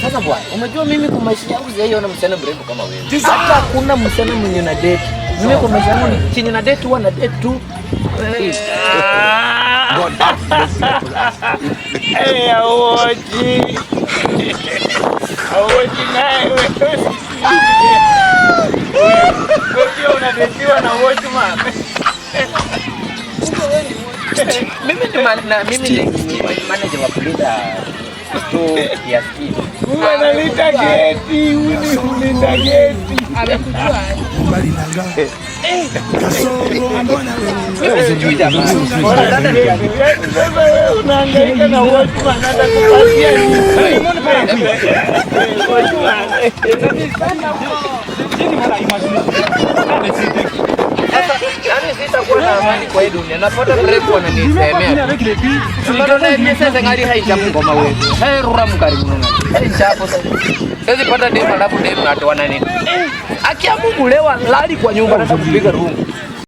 Sasa bwana, umejua mimi kwa maisha yangu sijaiona msichana mrembo kama wewe. Hata kuna msichana mwenye na date. Mimi kwa maisha yangu ni chenye na date huwa na date tu. Awoji. Awoji naye wewe. Wewe unadetiwa na woji mama. Mimi ni manager wa kulinda tu kiasi. Analita geti, unalinda geti. Amekujua. Bali nanga. Kasoro mbona wewe? Sijui jamaa. Sasa wewe unahangaika na watu wanataka kupatia nini? Yaani sitakuwa na amani kwa hii dunia. Napata mrefu wananisemea. Mbona ni sasa ngari haishamu ngoma wewe. Hai rura mkarimu nani. Haishapo sasa. Sasa pata demo alafu demo natoa nani. Akia Mungu lewa lali kwa nyumba nataka kupiga rungu.